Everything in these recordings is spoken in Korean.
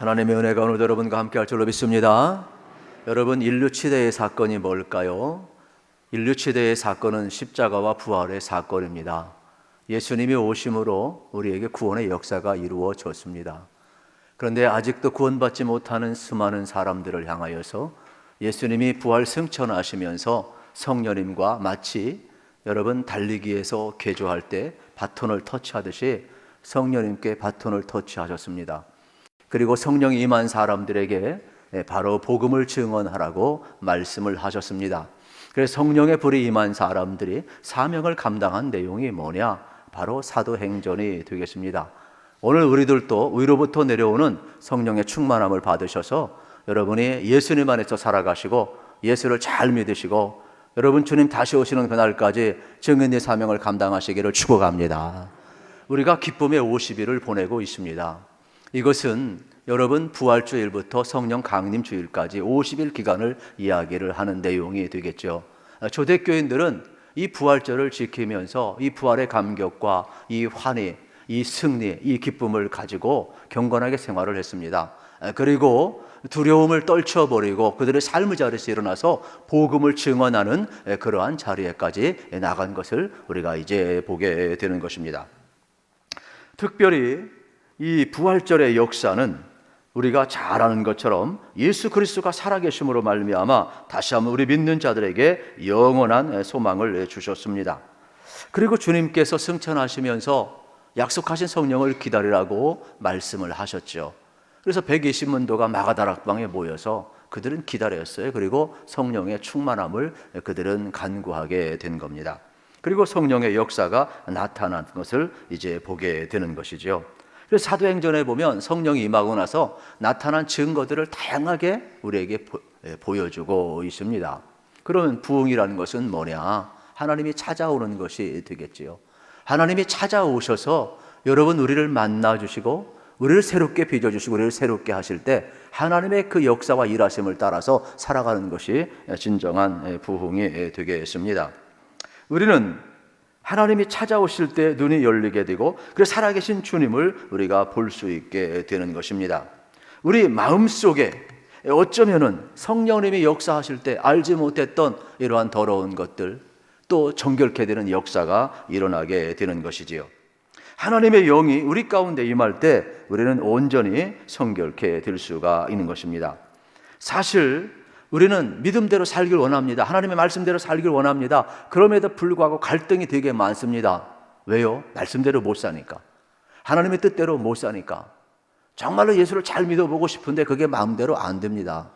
하나님의 은혜가 오늘도 여러분과 함께 할 줄로 믿습니다. 여러분, 인류 치대의 사건이 뭘까요? 인류 치대의 사건은 십자가와 부활의 사건입니다. 예수님이 오심으로 우리에게 구원의 역사가 이루어졌습니다. 그런데 아직도 구원받지 못하는 수많은 사람들을 향하여서 예수님이 부활 승천하시면서 성령님과 마치 여러분 달리기에서 개조할 때 바톤을 터치하듯이 성령님께 바톤을 터치하셨습니다. 그리고 성령이 임한 사람들에게 바로 복음을 증언하라고 말씀을 하셨습니다. 그래서 성령의 불이 임한 사람들이 사명을 감당한 내용이 뭐냐? 바로 사도행전이 되겠습니다. 오늘 우리들도 위로부터 내려오는 성령의 충만함을 받으셔서 여러분이 예수님 안에서 살아가시고 예수를 잘 믿으시고 여러분 주님 다시 오시는 그날까지 증인의 사명을 감당하시기를 축복합니다. 우리가 기쁨의 50일을 보내고 있습니다. 이것은 여러분 부활주일부터 성령 강림 주일까지 50일 기간을 이야기를 하는 내용이 되겠죠. 초대교인들은 이 부활절을 지키면서 이 부활의 감격과 이 환희, 이 승리, 이 기쁨을 가지고 경건하게 생활을 했습니다. 그리고 두려움을 떨쳐버리고 그들의 삶의 자리에서 일어나서 복음을 증언하는 그러한 자리에까지 나간 것을 우리가 이제 보게 되는 것입니다. 특별히 이 부활절의 역사는 우리가 잘 아는 것처럼 예수 그리스도가 살아계심으로 말미암아 다시 한번 우리 믿는 자들에게 영원한 소망을 주셨습니다. 그리고 주님께서 승천하시면서 약속하신 성령을 기다리라고 말씀을 하셨죠. 그래서 120문도가 마가다락방에 모여서 그들은 기다렸어요. 그리고 성령의 충만함을 그들은 간구하게 된 겁니다. 그리고 성령의 역사가 나타난 것을 이제 보게 되는 것이죠. 그래서 사도행전에 보면 성령이 임하고 나서 나타난 증거들을 다양하게 우리에게 보여주고 있습니다. 그러면 부흥이라는 것은 뭐냐? 하나님이 찾아오는 것이 되겠지요. 하나님이 찾아오셔서 여러분 우리를 만나주시고 우리를 새롭게 빚어주시고 우리를 새롭게 하실 때 하나님의 그 역사와 일하심을 따라서 살아가는 것이 진정한 부흥이 되겠습니다. 우리는 하나님이 찾아오실 때 눈이 열리게 되고 그래서 살아계신 주님을 우리가 볼 수 있게 되는 것입니다. 우리 마음속에 어쩌면은 성령님이 역사하실 때 알지 못했던 이러한 더러운 것들 또 정결케 되는 역사가 일어나게 되는 것이지요. 하나님의 영이 우리 가운데 임할 때 우리는 온전히 성결케 될 수가 있는 것입니다. 사실 우리는 믿음대로 살길 원합니다. 하나님의 말씀대로 살길 원합니다. 그럼에도 불구하고 갈등이 되게 많습니다. 왜요? 말씀대로 못 사니까. 하나님의 뜻대로 못 사니까. 정말로 예수를 잘 믿어보고 싶은데 그게 마음대로 안 됩니다.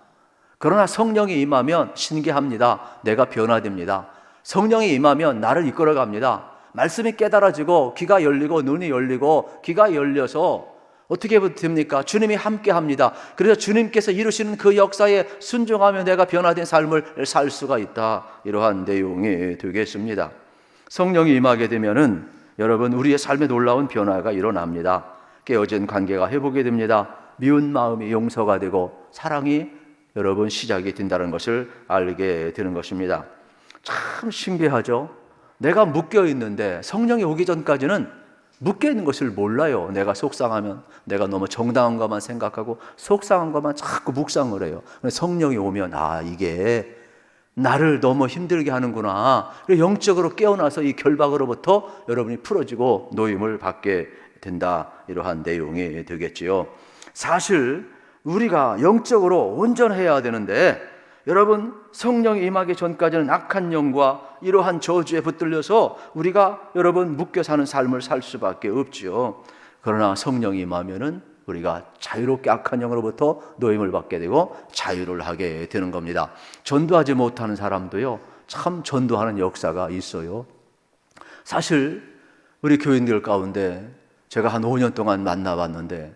그러나 성령이 임하면 신기합니다. 내가 변화됩니다. 성령이 임하면 나를 이끌어갑니다. 말씀이 깨달아지고 귀가 열리고 눈이 열리고 귀가 열려서 어떻게 됩니까? 주님이 함께 합니다. 그래서 주님께서 이루시는 그 역사에 순종하며 내가 변화된 삶을 살 수가 있다. 이러한 내용이 되겠습니다. 성령이 임하게 되면은 여러분 우리의 삶에 놀라운 변화가 일어납니다. 깨어진 관계가 회복이 됩니다. 미운 마음이 용서가 되고 사랑이 여러분 시작이 된다는 것을 알게 되는 것입니다. 참 신기하죠? 내가 묶여 있는데 성령이 오기 전까지는 묶여 있는 것을 몰라요. 내가 속상하면 내가 너무 정당한 것만 생각하고 속상한 것만 자꾸 묵상을 해요. 성령이 오면 이게 나를 너무 힘들게 하는구나. 영적으로 깨어나서 이 결박으로부터 여러분이 풀어지고 노임을 받게 된다. 이러한 내용이 되겠지요. 사실 우리가 영적으로 온전해야 되는데 여러분 성령이 임하기 전까지는 악한 영과 이러한 저주에 붙들려서 우리가 여러분 묶여 사는 삶을 살 수밖에 없지요. 그러나 성령이 임하면은 우리가 자유롭게 악한 영으로부터 노임을 받게 되고 자유를 하게 되는 겁니다. 전도하지 못하는 사람도요 참 전도하는 역사가 있어요. 사실 우리 교인들 가운데 제가 한 5년 동안 만나봤는데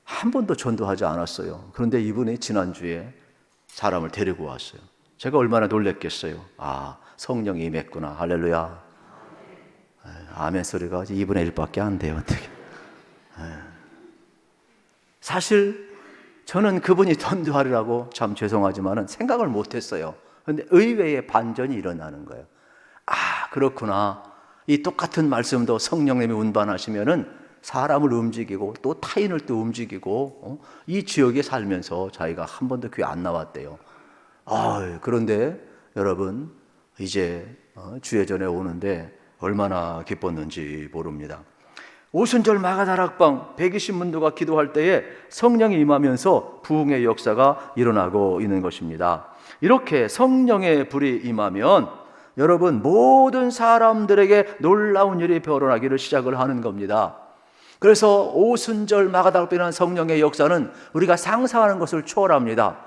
한 번도 전도하지 않았어요. 그런데 이분이 지난주에 사람을 데리고 왔어요. 제가 얼마나 놀랬겠어요. 성령이 임했구나. 할렐루야. 아멘 소리가 2분의 1밖에 안 돼요. 어떻게? 사실 저는 그분이 전도하리라고 참 죄송하지만 생각을 못했어요. 그런데 의외의 반전이 일어나는 거예요. 그렇구나. 이 똑같은 말씀도 성령님이 운반하시면은 사람을 움직이고 또 타인을 또 움직이고 이 지역에 살면서 자기가 한 번도 교회 안 나왔대요. 그런데 여러분 이제 주예전에 오는데 얼마나 기뻤는지 모릅니다. 오순절 마가다락방 120문도가 기도할 때에 성령이 임하면서 부흥의 역사가 일어나고 있는 것입니다. 이렇게 성령의 불이 임하면 여러분 모든 사람들에게 놀라운 일이 벌어나기를 시작을 하는 겁니다. 그래서 오순절 마가다락방이라는 성령의 역사는 우리가 상상하는 것을 초월합니다.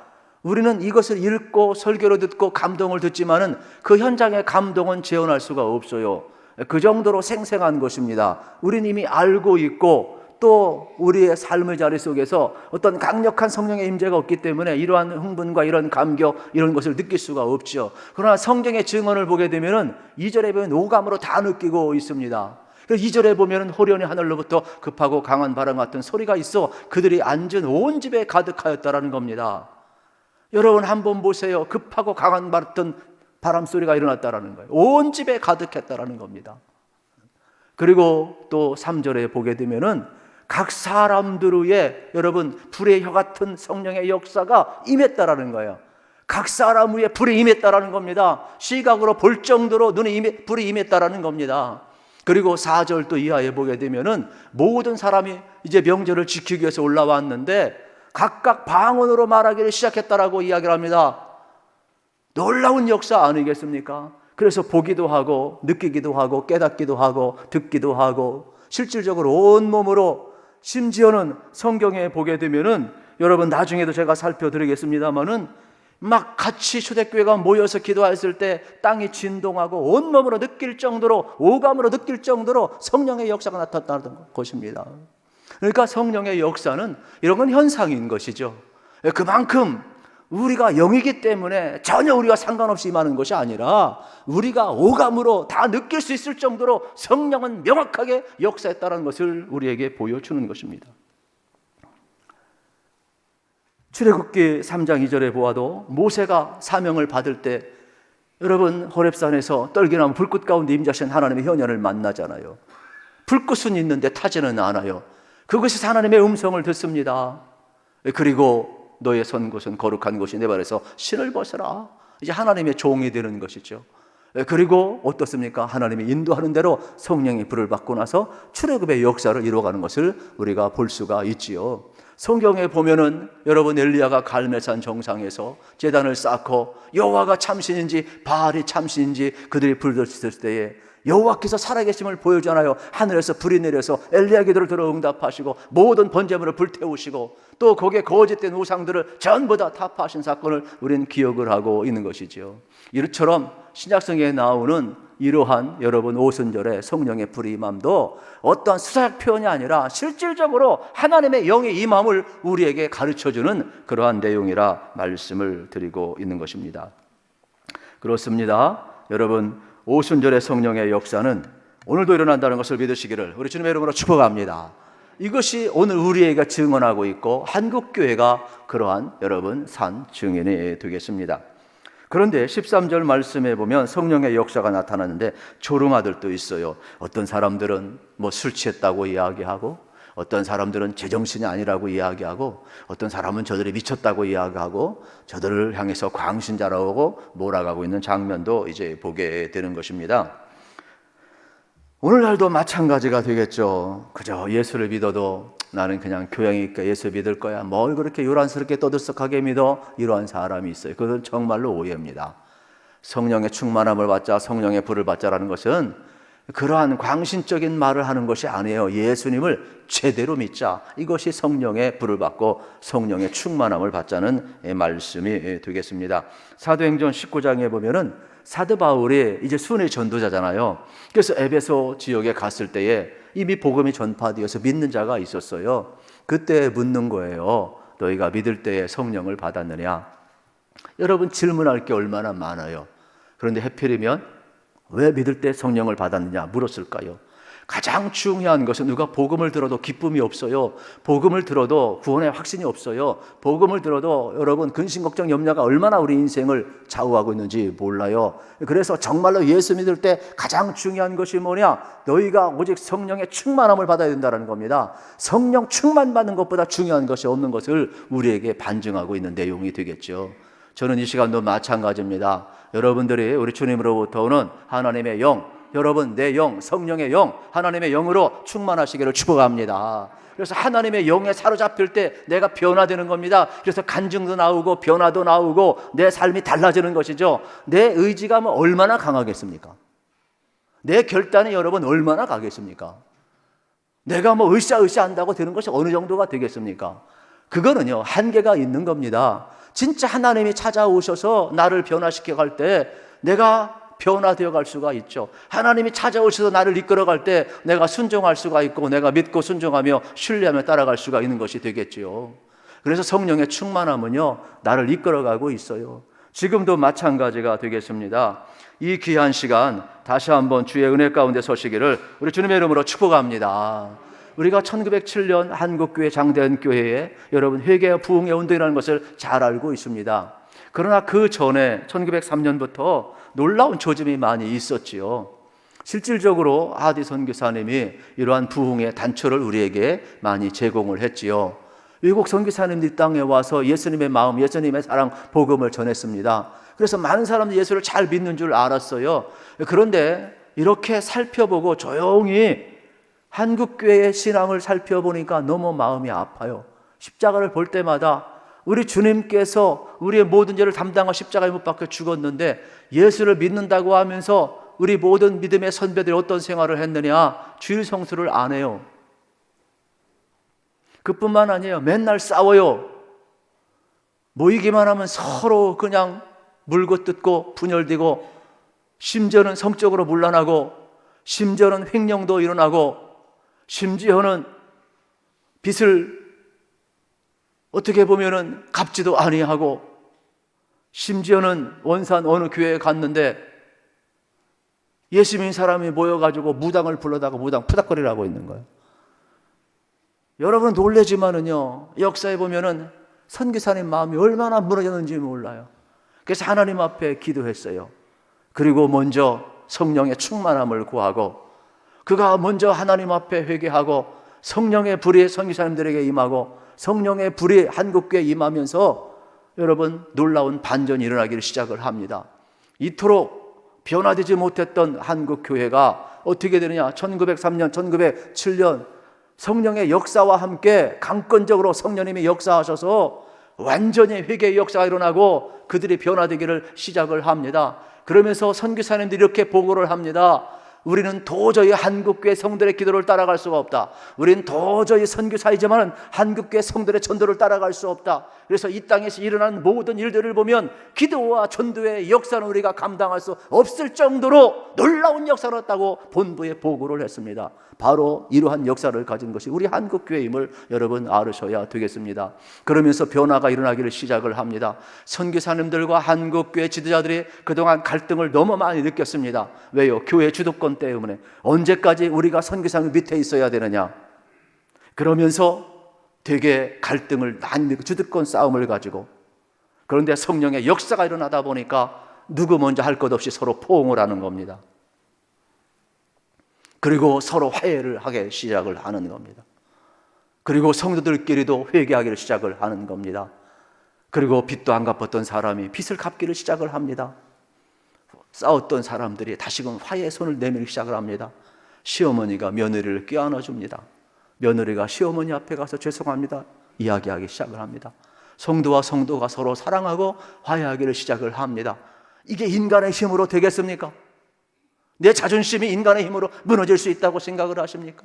우리는 이것을 읽고 설교로 듣고 감동을 듣지만은 그 현장의 감동은 재현할 수가 없어요. 그 정도로 생생한 것입니다. 우리는 이미 알고 있고 또 우리의 삶의 자리 속에서 어떤 강력한 성령의 임재가 없기 때문에 이러한 흥분과 이런 감격 이런 것을 느낄 수가 없죠. 그러나 성경의 증언을 보게 되면은 2절에 보면 오감으로 다 느끼고 있습니다. 2절에 보면은 호련히 하늘로부터 급하고 강한 바람 같은 소리가 있어 그들이 앉은 온 집에 가득하였다라는 겁니다. 여러분 한번 보세요. 급하고 강한 바람 소리가 일어났다라는 거예요. 온 집에 가득했다라는 겁니다. 그리고 또 3절에 보게 되면은 각 사람들 위에 여러분 불의 혀 같은 성령의 역사가 임했다라는 거예요. 각 사람 위에 불이 임했다라는 겁니다. 시각으로 볼 정도로 눈에 불이 임했다라는 겁니다. 그리고 4절 또 이하에 보게 되면은 모든 사람이 이제 명절을 지키기 위해서 올라왔는데 각각 방언으로 말하기를 시작했다라고 이야기를 합니다. 놀라운 역사 아니겠습니까? 그래서 보기도 하고 느끼기도 하고 깨닫기도 하고 듣기도 하고 실질적으로 온몸으로 심지어는 성경에 보게 되면은 여러분 나중에도 제가 살펴드리겠습니다만은 막 같이 초대교회가 모여서 기도했을 때 땅이 진동하고 온몸으로 느낄 정도로 오감으로 느낄 정도로 성령의 역사가 나타났다는 것입니다. 그러니까 성령의 역사는 이런 건 현상인 것이죠. 그만큼 우리가 영이기 때문에 전혀 우리가 상관없이 임하는 것이 아니라 우리가 오감으로 다 느낄 수 있을 정도로 성령은 명확하게 역사했다는 것을 우리에게 보여주는 것입니다. 출애굽기 3장 2절에 보아도 모세가 사명을 받을 때 여러분 호렙산에서 떨기나무 불꽃 가운데 임자신 하나님의 현현을 만나잖아요. 불꽃은 있는데 타지는 않아요. 그것이 하나님의 음성을 듣습니다. 그리고 너의 선 곳은 거룩한 곳이 내 발에서 신을 벗어라. 이제 하나님의 종이 되는 것이죠. 그리고 어떻습니까? 하나님이 인도하는 대로 성령의 불을 받고 나서 출애굽의 역사를 이루어가는 것을 우리가 볼 수가 있지요. 성경에 보면은 여러분 엘리야가 갈멜산 정상에서 제단을 쌓고 여호와가 참신인지 바알이 참신인지 그들이 불렀을 때에 여호와께서 살아계심을 보여주잖아요. 하늘에서 불이 내려서 엘리야 기도를 들어 응답하시고 모든 번제물을 불태우시고 또 거기에 거짓된 우상들을 전부 다 타파하신 사건을 우리는 기억을 하고 있는 것이죠. 이처럼 신약성경에 나오는 이러한 여러분 오순절의 성령의 불이 임함도 어떠한 수사적 표현이 아니라 실질적으로 하나님의 영의 임함을 우리에게 가르쳐주는 그러한 내용이라 말씀을 드리고 있는 것입니다. 그렇습니다. 여러분 오순절의 성령의 역사는 오늘도 일어난다는 것을 믿으시기를 우리 주님의 이름으로 축복합니다. 이것이 오늘 우리에게 증언하고 있고 한국교회가 그러한 여러분 산 증인이 되겠습니다. 그런데 13절 말씀에 보면 성령의 역사가 나타나는데 조롱아들도 있어요. 어떤 사람들은 술 취했다고 이야기하고 어떤 사람들은 제정신이 아니라고 이야기하고 어떤 사람은 저들이 미쳤다고 이야기하고 저들을 향해서 광신자라고 몰아가고 있는 장면도 이제 보게 되는 것입니다. 오늘날도 마찬가지가 되겠죠. 그저 예수를 믿어도 나는 그냥 교양이 있게 예수 믿을 거야. 뭘 그렇게 요란스럽게 떠들썩하게 믿어? 이러한 사람이 있어요. 그건 정말로 오해입니다. 성령의 충만함을 받자, 성령의 불을 받자라는 것은 그러한 광신적인 말을 하는 것이 아니에요. 예수님을 제대로 믿자. 이것이 성령의 불을 받고 성령의 충만함을 받자는 말씀이 되겠습니다. 사도행전 19장에 보면은 사도 바울이 이제 순회 전도자잖아요. 그래서 에베소 지역에 갔을 때에 이미 복음이 전파되어서 믿는 자가 있었어요. 그때 묻는 거예요. 너희가 믿을 때에 성령을 받았느냐? 여러분 질문할 게 얼마나 많아요. 그런데 하필이면 왜 믿을 때 성령을 받았느냐 물었을까요? 가장 중요한 것은 누가 복음을 들어도 기쁨이 없어요. 복음을 들어도 구원의 확신이 없어요. 복음을 들어도 여러분 근심 걱정 염려가 얼마나 우리 인생을 좌우하고 있는지 몰라요. 그래서 정말로 예수 믿을 때 가장 중요한 것이 뭐냐? 너희가 오직 성령의 충만함을 받아야 된다는 겁니다. 성령 충만 받는 것보다 중요한 것이 없는 것을 우리에게 반증하고 있는 내용이 되겠죠. 저는 이 시간도 마찬가지입니다. 여러분들이 우리 주님으로부터 오는 하나님의 영, 여러분 내 영, 성령의 영, 하나님의 영으로 충만하시기를 축복합니다. 그래서 하나님의 영에 사로잡힐 때 내가 변화되는 겁니다. 그래서 간증도 나오고 변화도 나오고 내 삶이 달라지는 것이죠. 내 의지가 얼마나 강하겠습니까? 내 결단이 여러분 얼마나 가겠습니까? 내가 으쌰으쌰 한다고 되는 것이 어느 정도가 되겠습니까? 그거는요 한계가 있는 겁니다. 진짜 하나님이 찾아오셔서 나를 변화시켜 갈 때 내가 변화되어 갈 수가 있죠. 하나님이 찾아오셔서 나를 이끌어 갈 때 내가 순종할 수가 있고 내가 믿고 순종하며 신뢰하며 따라갈 수가 있는 것이 되겠죠. 그래서 성령의 충만함은요 나를 이끌어가고 있어요. 지금도 마찬가지가 되겠습니다. 이 귀한 시간 다시 한번 주의 은혜 가운데 서시기를 우리 주님의 이름으로 축복합니다. 우리가 1907년 한국교회 장대한교회에 여러분 회개와 부흥의 운동이라는 것을 잘 알고 있습니다. 그러나 그 전에 1903년부터 놀라운 조짐이 많이 있었지요. 실질적으로 하디 선교사님이 이러한 부흥의 단초를 우리에게 많이 제공을 했지요. 외국 선교사님들이 땅에 와서 예수님의 마음, 예수님의 사랑, 복음을 전했습니다. 그래서 많은 사람들이 예수를 잘 믿는 줄 알았어요. 그런데 이렇게 살펴보고 조용히 한국교회의 신앙을 살펴보니까 너무 마음이 아파요. 십자가를 볼 때마다 우리 주님께서 우리의 모든 죄를 담당한 십자가에 못 박혀 죽었는데 예수를 믿는다고 하면서 우리 모든 믿음의 선배들이 어떤 생활을 했느냐? 주일 성수를 안 해요. 그뿐만 아니에요. 맨날 싸워요. 모이기만 하면 서로 그냥 물고 뜯고 분열되고 심지어는 성적으로 문란하고 심지어는 횡령도 일어나고 심지어는 빚을 어떻게 보면은 갚지도 아니하고 심지어는 원산 어느 교회에 갔는데 예수 믿는 사람이 모여가지고 무당을 불러다가 무당 푸닥거리라고 있는 거예요. 여러분 놀라지만은요 역사에 보면은 선교사님 마음이 얼마나 무너졌는지 몰라요. 그래서 하나님 앞에 기도했어요. 그리고 먼저 성령의 충만함을 구하고 그가 먼저 하나님 앞에 회개하고 성령의 불이 선교사님들에게 임하고 성령의 불이 한국교회에 임하면서 여러분 놀라운 반전이 일어나기를 시작을 합니다. 이토록 변화되지 못했던 한국교회가 어떻게 되느냐? 1903년, 1907년 성령의 역사와 함께 강권적으로 성령님이 역사하셔서 완전히 회개의 역사가 일어나고 그들이 변화되기를 시작을 합니다. 그러면서 선교사님들이 이렇게 보고를 합니다. 우리는 도저히 한국교회 성들의 기도를 따라갈 수가 없다. 우리는 도저히 선교사이지만 한국교회 성들의 전도를 따라갈 수 없다. 그래서 이 땅에서 일어나는 모든 일들을 보면 기도와 전도의 역사는 우리가 감당할 수 없을 정도로 놀라운 역사를 했다고 본부에 보고를 했습니다. 바로 이러한 역사를 가진 것이 우리 한국교회임을 여러분 알으셔야 되겠습니다. 그러면서 변화가 일어나기를 시작을 합니다. 선교사님들과 한국교회 지도자들이 그동안 갈등을 너무 많이 느꼈습니다. 왜요? 교회 주도권 때문에. 언제까지 우리가 선교사님 밑에 있어야 되느냐? 그러면서 되게 갈등을 많이 느끼고 주도권 싸움을 가지고, 그런데 성령의 역사가 일어나다 보니까 누구 먼저 할 것 없이 서로 포옹을 하는 겁니다. 그리고 서로 화해를 하게 시작을 하는 겁니다. 그리고 성도들끼리도 회개하기를 시작을 하는 겁니다. 그리고 빚도 안 갚았던 사람이 빚을 갚기를 시작을 합니다. 싸웠던 사람들이 다시금 화해의 손을 내밀기 시작을 합니다. 시어머니가 며느리를 껴안아 줍니다. 며느리가 시어머니 앞에 가서 죄송합니다 이야기하기 시작을 합니다. 성도와 성도가 서로 사랑하고 화해하기를 시작을 합니다. 이게 인간의 힘으로 되겠습니까? 내 자존심이 인간의 힘으로 무너질 수 있다고 생각을 하십니까?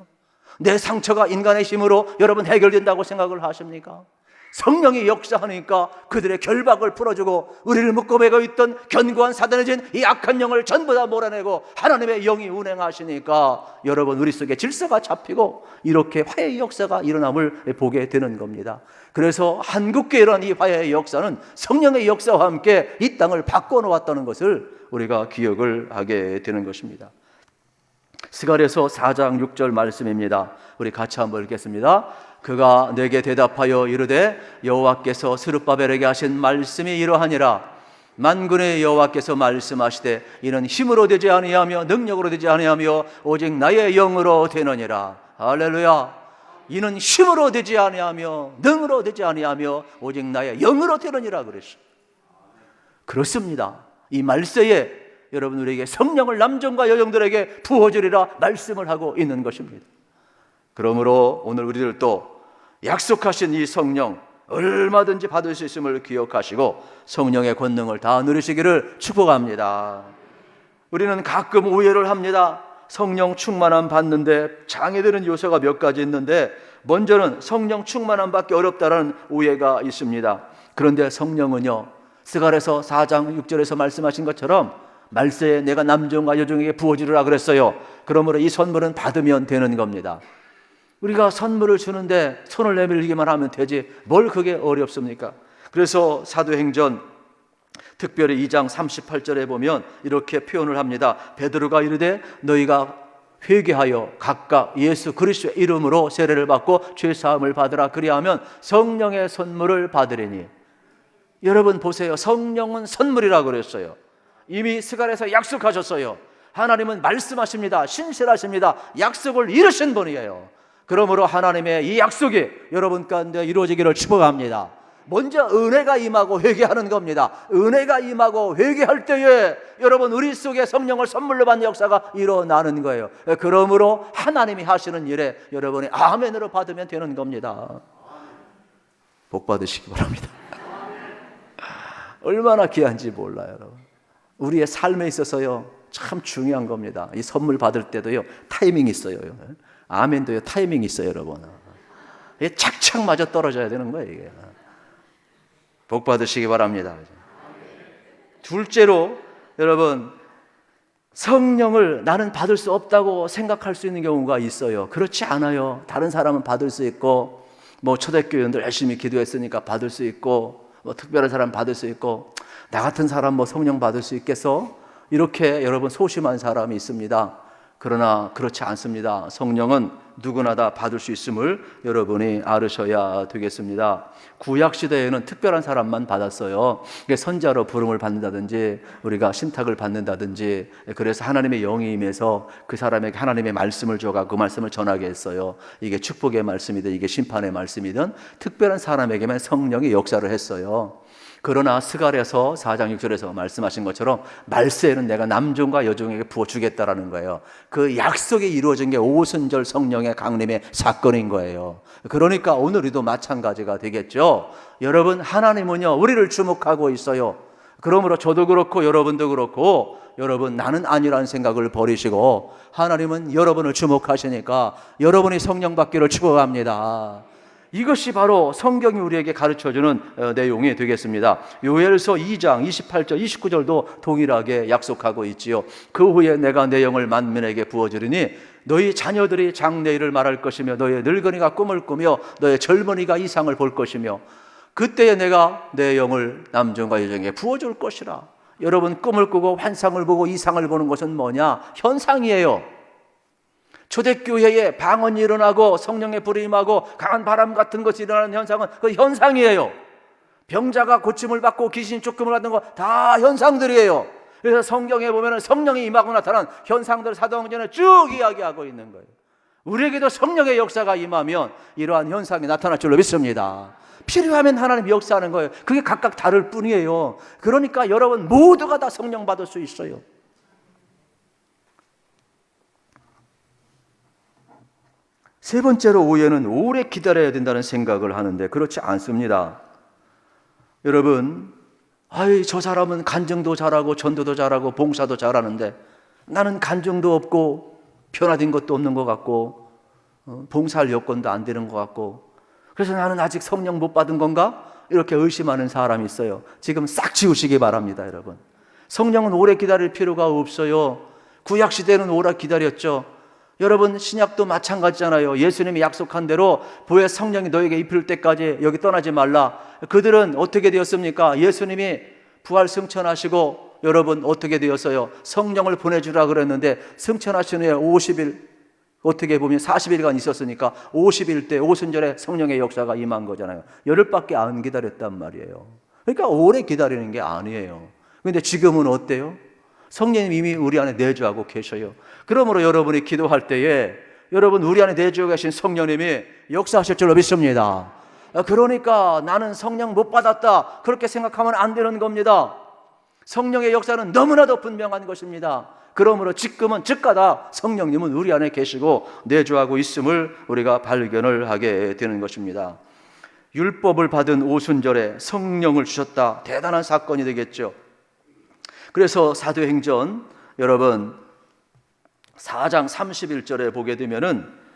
내 상처가 인간의 힘으로 여러분 해결된다고 생각을 하십니까? 성령이 역사하니까 그들의 결박을 풀어주고 우리를 묶어매고 있던 견고한 사단의 진 이 악한 영을 전부 다 몰아내고 하나님의 영이 운행하시니까 여러분 우리 속에 질서가 잡히고 이렇게 화해의 역사가 일어남을 보게 되는 겁니다. 그래서 한국교회란 이 화해의 역사는 성령의 역사와 함께 이 땅을 바꿔놓았다는 것을 우리가 기억을 하게 되는 것입니다. 스가랴서 4장 6절 말씀입니다. 우리 같이 한번 읽겠습니다. 그가 내게 대답하여 이르되 여호와께서 스룹바벨에게 하신 말씀이 이러하니라. 만군의 여호와께서 말씀하시되 이는 힘으로 되지 아니하며 능력으로 되지 아니하며 오직 나의 영으로 되느니라. 할렐루야. 이는 힘으로 되지 아니하며 능으로 되지 아니하며 오직 나의 영으로 되느니라 그랬어요. 그렇습니다. 이 말세에 여러분 우리에게 성령을 남종과 여종들에게 부어주리라 말씀을 하고 있는 것입니다. 그러므로 오늘 우리들도 약속하신 이 성령 얼마든지 받을 수 있음을 기억하시고 성령의 권능을 다 누리시기를 축복합니다. 우리는 가끔 오해를 합니다. 성령 충만함 받는데 장애되는 요소가 몇 가지 있는데 먼저는 성령 충만함 받기 어렵다는 오해가 있습니다. 그런데 성령은요, 스가랴서 4장 6절에서 말씀하신 것처럼 말세에 내가 남종과 여종에게 부어주리라 그랬어요. 그러므로 이 선물은 받으면 되는 겁니다. 우리가 선물을 주는데 손을 내밀기만 하면 되지 뭘 그게 어렵습니까? 그래서 사도행전 특별히 2장 38절에 보면 이렇게 표현을 합니다. 베드로가 이르되 너희가 회개하여 각각 예수 그리스도의 이름으로 세례를 받고 죄 사함을 받으라. 그리하면 성령의 선물을 받으리니. 여러분 보세요. 성령은 선물이라고 그랬어요. 이미 스가랴에서 약속하셨어요. 하나님은 말씀하십니다. 신실하십니다. 약속을 이루신 분이에요. 그러므로 하나님의 이 약속이 여러분 가운데 이루어지기를 축복합니다. 먼저 은혜가 임하고 회개하는 겁니다. 은혜가 임하고 회개할 때에 여러분 우리 속에 성령을 선물로 받는 역사가 일어나는 거예요. 그러므로 하나님이 하시는 일에 여러분이 아멘으로 받으면 되는 겁니다. 복 받으시기 바랍니다. 얼마나 귀한지 몰라요, 여러분. 우리의 삶에 있어서요 참 중요한 겁니다. 이 선물 받을 때도요 타이밍이 있어요. 아멘도요 타이밍이 있어요, 여러분. 이게 착착 맞아 떨어져야 되는 거예요, 이게. 복 받으시기 바랍니다. 둘째로 여러분 성령을 나는 받을 수 없다고 생각할 수 있는 경우가 있어요. 그렇지 않아요. 다른 사람은 받을 수 있고 뭐 초대교회원들 열심히 기도했으니까 받을 수 있고 뭐 특별한 사람 받을 수 있고 나 같은 사람 뭐 성령 받을 수 있겠어? 이렇게 여러분 소심한 사람이 있습니다. 그러나 그렇지 않습니다. 성령은 누구나 다 받을 수 있음을 여러분이 알으셔야 되겠습니다. 구약시대에는 특별한 사람만 받았어요. 선자로 부름을 받는다든지 우리가 신탁을 받는다든지 그래서 하나님의 영이 임해서 그 사람에게 하나님의 말씀을 줘가 그 말씀을 전하게 했어요. 이게 축복의 말씀이든 이게 심판의 말씀이든 특별한 사람에게만 성령이 역사를 했어요. 그러나 스가랴서 4장 6절에서 말씀하신 것처럼 말세에는 내가 남종과 여종에게 부어주겠다라는 거예요. 그 약속이 이루어진 게 오순절 성령의 강림의 사건인 거예요. 그러니까 오늘 우리도 마찬가지가 되겠죠. 여러분 하나님은요 우리를 주목하고 있어요. 그러므로 저도 그렇고 여러분도 그렇고 여러분 나는 아니라는 생각을 버리시고 하나님은 여러분을 주목하시니까 여러분이 성령 받기를 축복합니다. 이것이 바로 성경이 우리에게 가르쳐주는 내용이 되겠습니다. 요엘서 2장 28절 29절도 동일하게 약속하고 있지요. 그 후에 내가 내 영을 만민에게 부어주리니 너희 자녀들이 장래일을 말할 것이며 너희 늙은이가 꿈을 꾸며 너희 젊은이가 이상을 볼 것이며 그때에 내가 내 영을 남종과 여종에게 부어줄 것이라. 여러분 꿈을 꾸고 환상을 보고 이상을 보는 것은 뭐냐? 현상이에요. 초대교회에 방언이 일어나고 성령의 불이 임하고 강한 바람 같은 것이 일어나는 현상은 그 현상이에요. 병자가 고침을 받고 귀신이 쫓김을 받는 거 다 현상들이에요. 그래서 성경에 보면 성령이 임하고 나타난 현상들 사도행전에 쭉 이야기하고 있는 거예요. 우리에게도 성령의 역사가 임하면 이러한 현상이 나타날 줄로 믿습니다. 필요하면 하나님 역사하는 거예요. 그게 각각 다를 뿐이에요. 그러니까 여러분 모두가 다 성령 받을 수 있어요. 세 번째로 오해는 오래 기다려야 된다는 생각을 하는데 그렇지 않습니다. 여러분, 저 사람은 간증도 잘하고 전도도 잘하고 봉사도 잘하는데 나는 간증도 없고 변화된 것도 없는 것 같고 봉사할 여건도 안 되는 것 같고 그래서 나는 아직 성령 못 받은 건가? 이렇게 의심하는 사람이 있어요. 지금 싹 지우시기 바랍니다, 여러분. 성령은 오래 기다릴 필요가 없어요. 구약시대는 오래 기다렸죠. 여러분 신약도 마찬가지잖아요. 예수님이 약속한 대로 보혜 성령이 너에게 입힐 때까지 여기 떠나지 말라. 그들은 어떻게 되었습니까? 예수님이 부활 승천하시고 여러분 어떻게 되었어요? 성령을 보내주라 그랬는데 승천하신 후에 50일, 어떻게 보면 40일간 있었으니까 50일 때 오순절에 성령의 역사가 임한 거잖아요. 열흘밖에 안 기다렸단 말이에요. 그러니까 오래 기다리는 게 아니에요. 그런데 지금은 어때요? 성령님 이미 우리 안에 내주하고 계셔요. 그러므로 여러분이 기도할 때에 여러분 우리 안에 내주하고 계신 성령님이 역사하실 줄로 믿습니다. 그러니까 나는 성령 못 받았다 그렇게 생각하면 안 되는 겁니다. 성령의 역사는 너무나도 분명한 것입니다. 그러므로 지금은 즉가다 성령님은 우리 안에 계시고 내주하고 있음을 우리가 발견을 하게 되는 것입니다. 율법을 받은 오순절에 성령을 주셨다. 대단한 사건이 되겠죠. 그래서 사도행전 여러분 4장 31절에 보게 되면은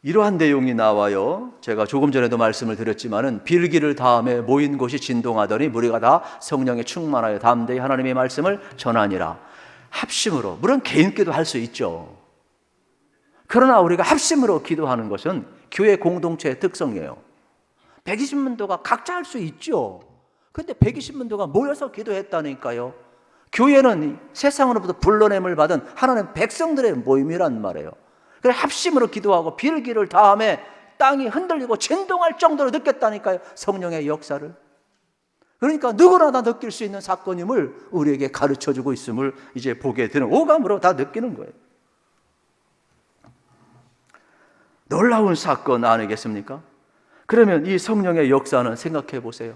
이러한 내용이 나와요. 제가 조금 전에도 말씀을 드렸지만은 빌기를 다음에 모인 곳이 진동하더니 무리가 다 성령에 충만하여 담대히 하나님의 말씀을 전하니라. 합심으로, 물론 개인기도 할 수 있죠. 그러나 우리가 합심으로 기도하는 것은 교회 공동체의 특성이에요. 120문도가 각자 할 수 있죠. 그런데 120문도가 모여서 기도했다니까요. 교회는 세상으로부터 불러냄을 받은 하나님의 백성들의 모임이란 말이에요. 그래 합심으로 기도하고 빌기를 다음에 땅이 흔들리고 진동할 정도로 느꼈다니까요. 성령의 역사를. 그러니까 누구나 다 느낄 수 있는 사건임을 우리에게 가르쳐주고 있음을 이제 보게 되는, 오감으로 다 느끼는 거예요. 놀라운 사건 아니겠습니까? 그러면 이 성령의 역사는 생각해 보세요.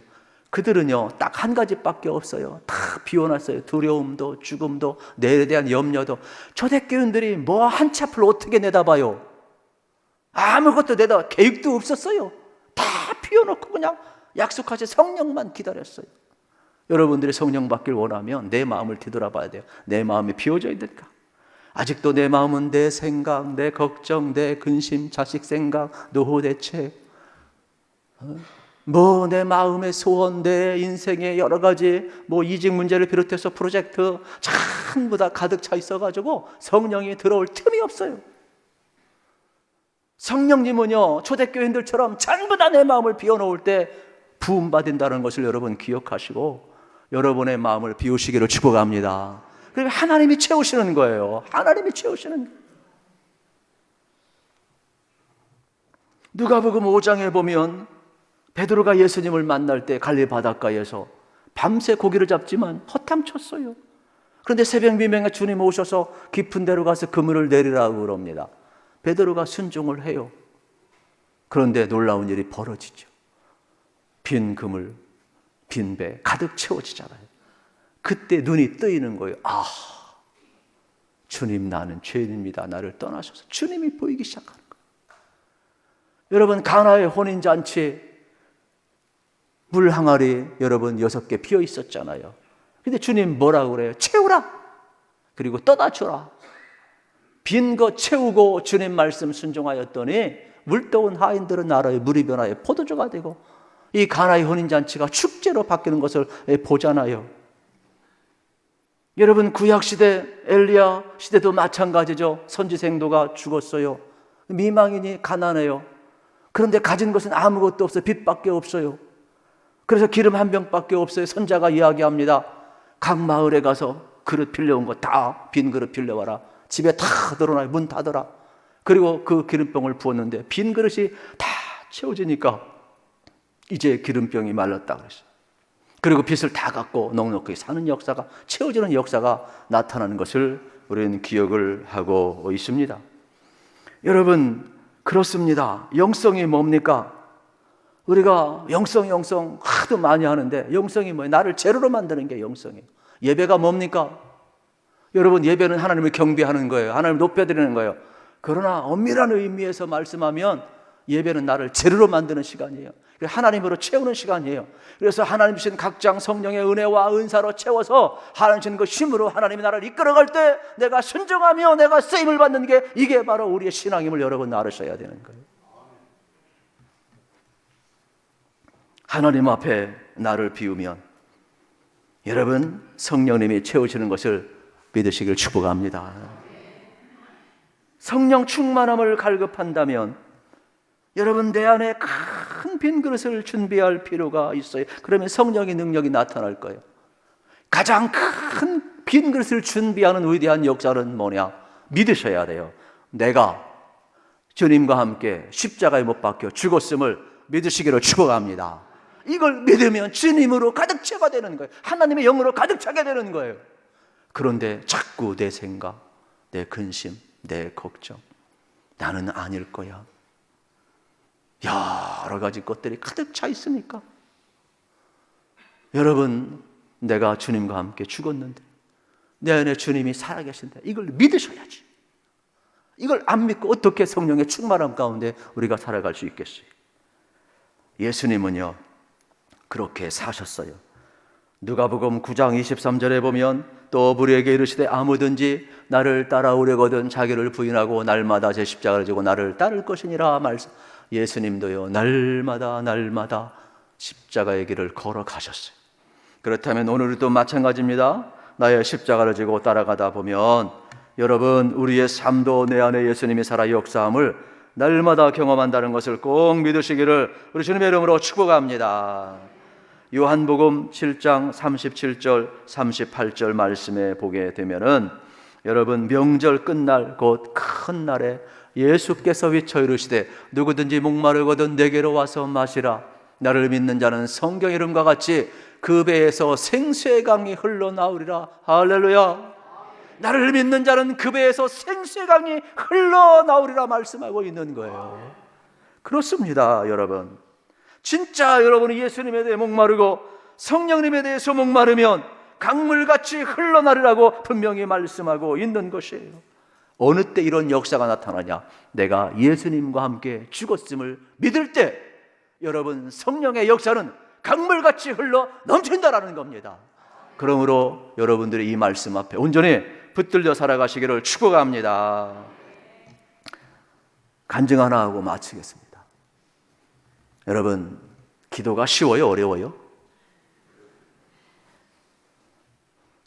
그들은요 딱 한 가지밖에 없어요. 다 비워놨어요. 두려움도 죽음도 내일에 대한 염려도. 초대교인들이 뭐 한 치 앞을 어떻게 내다봐요? 아무것도 내다 계획도 없었어요. 다 비워놓고 그냥 약속하신 성령만 기다렸어요. 여러분들이 성령 받길 원하면 내 마음을 뒤돌아봐야 돼요. 내 마음이 비워져 있는가? 아직도 내 마음은 내 생각, 내 걱정, 내 근심, 자식 생각, 노후 대책, 뭐 내 마음의 소원, 내 인생의 여러 가지 뭐 이직 문제를 비롯해서 프로젝트 전부 다 가득 차 있어가지고 성령이 들어올 틈이 없어요. 성령님은요 초대교인들처럼 전부 다 내 마음을 비워놓을 때 부음받는다는 것을 여러분 기억하시고 여러분의 마음을 비우시기를 축복합니다. 그러니까 하나님이 채우시는 거예요. 하나님이 채우시는 거예요. 누가복음 5장에 보면 베드로가 예수님을 만날 때 갈릴리 바닷가에서 밤새 고기를 잡지만 허탕쳤어요. 그런데 새벽 미명에 주님 오셔서 깊은 데로 가서 그물을 내리라고 그럽니다. 베드로가 순종을 해요. 그런데 놀라운 일이 벌어지죠. 빈 그물, 빈 배 가득 채워지잖아요. 그때 눈이 뜨이는 거예요. 아, 주님 나는 죄인입니다. 나를 떠나셔서 주님이 보이기 시작하는 거예요. 여러분 가나의 혼인잔치 물 항아리 여러분 6개 비어 있었잖아요. 근데 주님 뭐라고 그래요? 채우라. 그리고 떠다 주라. 빈 거 채우고 주님 말씀 순종하였더니 물떠온 하인들은 알아요. 물이 변하여 포도주가 되고 이 가나의 혼인잔치가 축제로 바뀌는 것을 보잖아요. 여러분 구약시대 엘리야 시대도 마찬가지죠. 선지생도가 죽었어요. 미망인이 가난해요. 그런데 가진 것은 아무것도 없어요. 빚밖에 없어요. 그래서 기름 한 병밖에 없어요. 선자가 이야기합니다. 각 마을에 가서 그릇 빌려온 거 다 빈 그릇 빌려와라. 집에 다 들어놔요. 문 닫아라. 그리고 그 기름병을 부었는데 빈 그릇이 다 채워지니까 이제 기름병이 말랐다 그랬어요. 그리고 빚을 다 갚고 넉넉히 사는 역사가, 채워지는 역사가 나타나는 것을 우리는 기억을 하고 있습니다. 여러분 그렇습니다. 영성이 뭡니까? 우리가 영성 하도 많이 하는데 영성이 뭐예요? 나를 제로로 만드는 게 영성이에요. 예배가 뭡니까? 여러분 예배는 하나님을 경배하는 거예요. 하나님을 높여드리는 거예요. 그러나 엄밀한 의미에서 말씀하면 예배는 나를 제로로 만드는 시간이에요. 하나님으로 채우는 시간이에요. 그래서 하나님 주신 각장 성령의 은혜와 은사로 채워서 하나님 주신 그 힘으로 하나님이 나를 이끌어갈 때 내가 순종하며 내가 쓰임을 받는 게 이게 바로 우리의 신앙임을 여러분 알으셔야 되는 거예요. 하나님 앞에 나를 비우면 여러분 성령님이 채우시는 것을 믿으시길 축복합니다. 성령 충만함을 갈급한다면 여러분 내 안에 큰 빈 그릇을 준비할 필요가 있어요. 그러면 성령의 능력이 나타날 거예요. 가장 큰 빈 그릇을 준비하는 위대한 역사는 뭐냐? 믿으셔야 돼요. 내가 주님과 함께 십자가에 못 박혀 죽었음을 믿으시기를 축복합니다. 이걸 믿으면 주님으로 가득 차가 되는 거예요. 하나님의 영으로 가득 차게 되는 거예요. 그런데 자꾸 내 생각, 내 근심, 내 걱정, 나는 아닐 거야, 여러 가지 것들이 가득 차 있으니까, 여러분, 내가 주님과 함께 죽었는데 내 안에 주님이 살아계신다, 이걸 믿으셔야지. 이걸 안 믿고 어떻게 성령의 충만함 가운데 우리가 살아갈 수 있겠어요? 예수님은요 그렇게 사셨어요. 누가복음 9장 23절에 보면 또 우리에게 이르시되 아무든지 나를 따라오려거든 자기를 부인하고 날마다 제 십자가를 지고 나를 따를 것이니라 말씀. 예수님도요 날마다 십자가의 길을 걸어가셨어요. 그렇다면 오늘도 마찬가지입니다. 나의 십자가를 지고 따라가다 보면 여러분, 우리의 삶도 내 안에 예수님이 살아 역사함을 날마다 경험한다는 것을 꼭 믿으시기를 우리 주님의 이름으로 축복합니다. 요한복음 7장 37절 38절 말씀에 보게 되면은 여러분, 명절 끝날 곧 큰 날에 예수께서 외쳐 이르시되 누구든지 목마르거든 내게로 와서 마시라. 나를 믿는 자는 성경 이름과 같이 그 배에서 생수의 강이 흘러나오리라. 할렐루야. 나를 믿는 자는 그 배에서 생수의 강이 흘러나오리라 말씀하고 있는 거예요. 그렇습니다, 여러분. 진짜 여러분이 예수님에 대해 목마르고 성령님에 대해서 목마르면 강물같이 흘러나리라고 분명히 말씀하고 있는 것이에요. 어느 때 이런 역사가 나타나냐? 내가 예수님과 함께 죽었음을 믿을 때 여러분, 성령의 역사는 강물같이 흘러 넘친다라는 겁니다. 그러므로 여러분들이 이 말씀 앞에 온전히 붙들려 살아가시기를 축복합니다. 간증 하나 하고 마치겠습니다. 여러분, 기도가 쉬워요? 어려워요?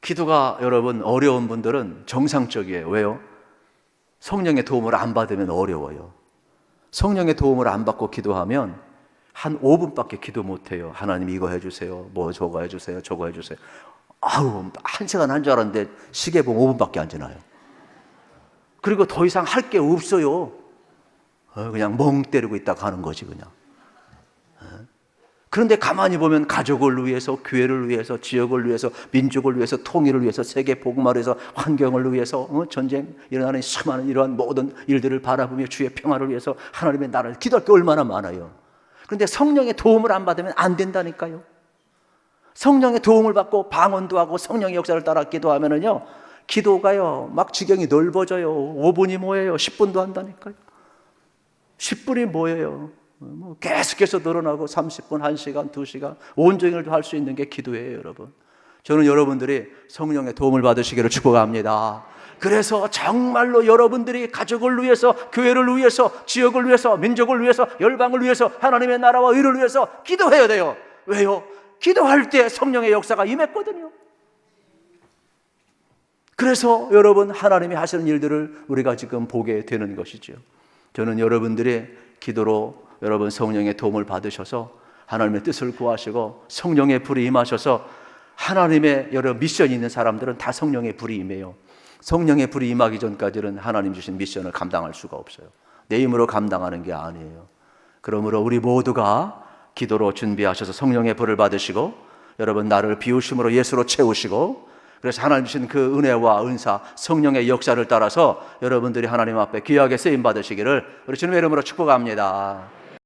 기도가 여러분 어려운 분들은 정상적이에요. 왜요? 성령의 도움을 안 받으면 어려워요. 성령의 도움을 안 받고 기도하면 한 5분밖에 기도 못해요. 하나님 이거 해주세요, 뭐 저거 해주세요, 저거 해주세요. 아우, 1시간 한 줄 알았는데 시계 보면 5분밖에 안 지나요. 그리고 더 이상 할 게 없어요. 그냥 멍 때리고 있다 가는 거지 그냥. 그런데 가만히 보면 가족을 위해서, 교회를 위해서, 지역을 위해서, 민족을 위해서, 통일을 위해서, 세계 복음화를 위해서, 환경을 위해서, 전쟁 일어나는 수많은 이러한 모든 일들을 바라보며 주의 평화를 위해서 하나님의 나라를 기도할 게 얼마나 많아요. 그런데 성령의 도움을 안 받으면 안 된다니까요. 성령의 도움을 받고 방언도 하고 성령의 역사를 따라 기도하면은요, 기도가요 막 지경이 넓어져요. 5분이 뭐예요? 10분도 한다니까요. 10분이 뭐예요? 계속해서 늘어나고 30분, 1시간, 2시간 온종일 할 수 있는 게 기도예요, 여러분. 저는 여러분들이 성령의 도움을 받으시기를 축복합니다. 그래서 정말로 여러분들이 가족을 위해서, 교회를 위해서, 지역을 위해서, 민족을 위해서, 열방을 위해서, 하나님의 나라와 의를 위해서 기도해야 돼요. 왜요? 기도할 때 성령의 역사가 임했거든요. 그래서 여러분, 하나님이 하시는 일들을 우리가 지금 보게 되는 것이죠. 저는 여러분들의 기도로 여러분 성령의 도움을 받으셔서 하나님의 뜻을 구하시고 성령의 불이 임하셔서, 하나님의 여러 미션이 있는 사람들은 다 성령의 불이 임해요. 성령의 불이 임하기 전까지는 하나님 주신 미션을 감당할 수가 없어요. 내 힘으로 감당하는 게 아니에요. 그러므로 우리 모두가 기도로 준비하셔서 성령의 불을 받으시고, 여러분 나를 비우심으로 예수로 채우시고, 그래서 하나님 주신 그 은혜와 은사, 성령의 역사를 따라서 여러분들이 하나님 앞에 귀하게 쓰임 받으시기를 우리 주님의 이름으로 축복합니다.